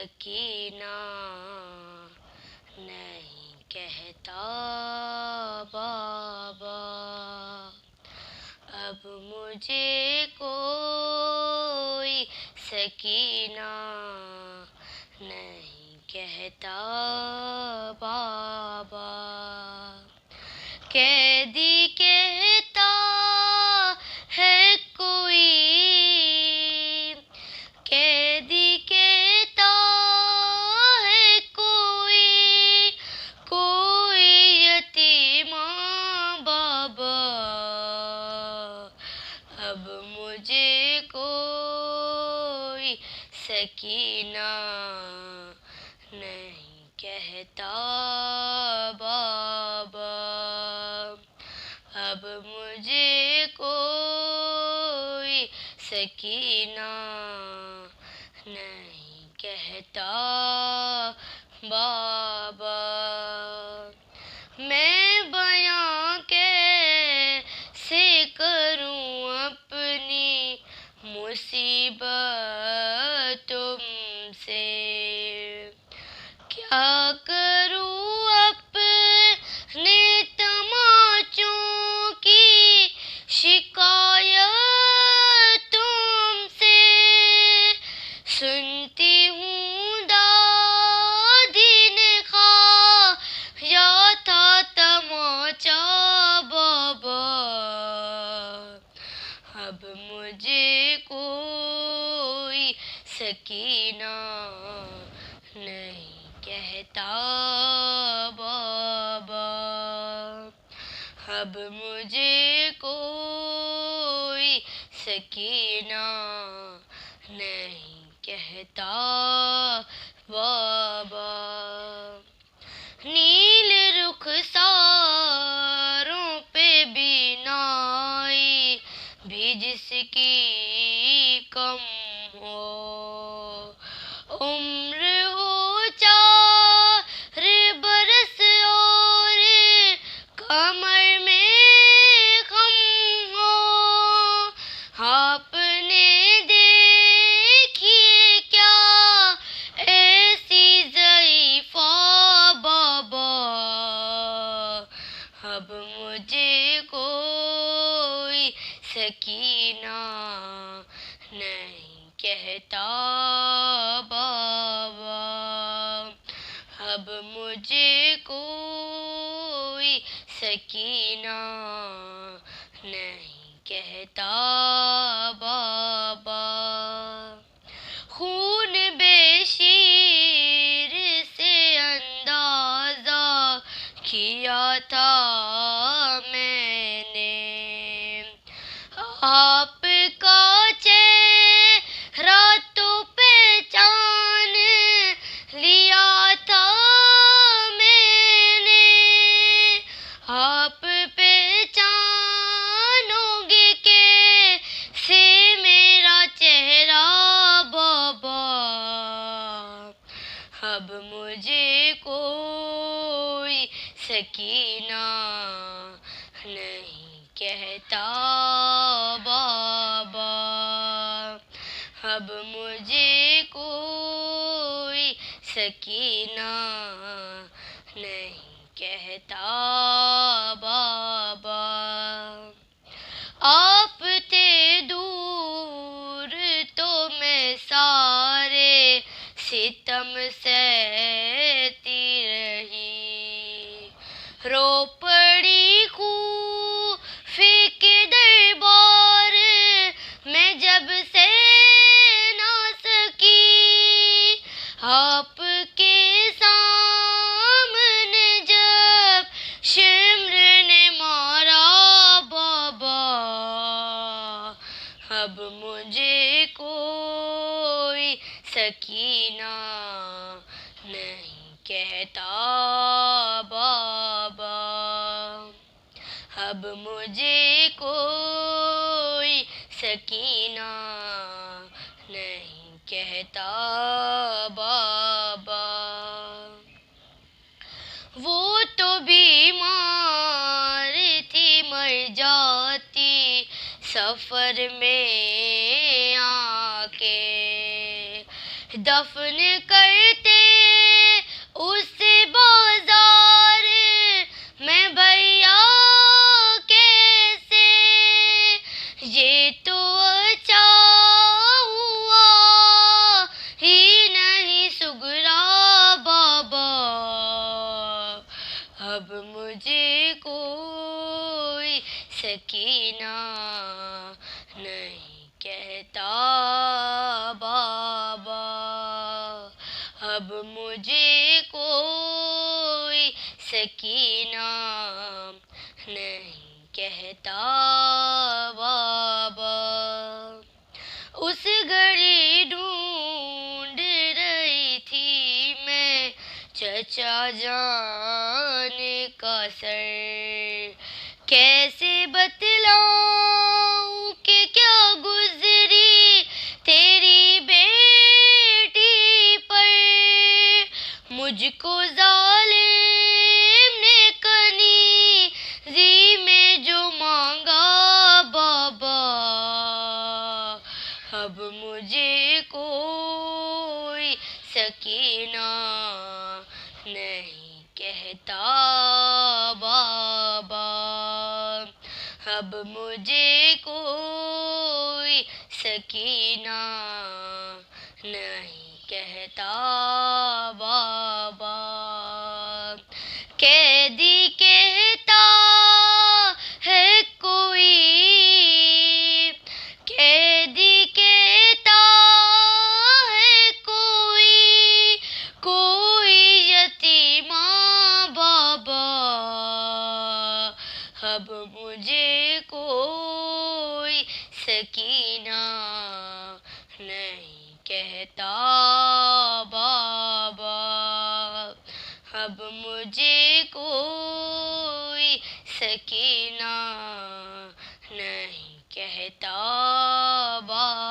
سکینہ نہیں کہتا بابا، اب مجھے کوئی سکینہ نہیں کہتا بابا، قیدی کہتا ہے کوئی، قیدی کہتا ہے کوئی، کوئی یتیم بابا، اب مجھے کوئی سکینہ نہیں کہتا بابا، اب مجھے کوئی سکینہ نہیں کہتا بابا، میں بیاں کیسے کروں اپنی مصیبت تم سے، کیا کروں اپنے تماچوں کی شکایت تم سے، سنتی ہوں دادی نے کھایا تھا تماچا بابا، اب مجھے کوئی سکینہ نہیں کہتا بابا، اب مجھے کوئی سکینہ نہیں کہتا بابا، نیل رخساروں پہ بینائی بھی جس کی کم ہو، عمر ہو 4 برس اور کمر میں خم ہو، آپ نے دیکھیے کیا ایسی ضعیفہ بابا، اب مجھے کوئی سکینہ نہیں کہتا بابا، اب مجھے کوئی سکینہ نہیں کہتا بابا، خون بے شیر سے اندازہ کیا تھا میں نے، آپ کا چہرہ تو پہچان لیا تھا میں نے، آپ پہچانو گے کیسے میرا چہرہ بابا، اب مجھے کوئی سکینہ نہیں کہتا بابا، اب مجھے کوئی سکینہ نہیں کہتا بابا، آپ تھے دور تو میں سارے ستم سہتی رہی، رو پڑی خوفے کے دربار میں جب سے نہ سکی، آپ کے سامنے جب شمر نے مارا بابا، اب مجھے کوئی سکینہ نہیں کہتا بابا، اب مجھے کوئی سکینہ نہیں کہتا بابا، وہ تو بیمار تھی مر جاتی سفر میں آ کے، دفن کرتے اس بازار میں بھیا کیسے، یہ تو اچھا ہوا ہی نہیں سغرا بابا، اب مجھے کوئی سکینہ نہیں کہتا بابا، اب مجھے کوئی سکینہ نہیں کہتا بابا۔ اس گھڑی ڈھونڈ رہی تھی میں چچا جان کا سر، کیسے بتلاؤں کہ کیا گزری تیری بیٹی پر، مجھ کو ظالم نے کنیزی میں جو مانگا بابا، اب مجھے کوئی سکینہ نہیں کہتا بابا، اب مجھے کوئی سکینہ نہیں کہتا بابا۔ قیدی کہتا ہے کوئی، قیدی کہتا ہے کوئی، کوئی یتیمہ بابا، اب مجھے کوئی سکینہ نہیں کہتا بابا، اب مجھے کوئی سکینہ نہیں کہتا بابا۔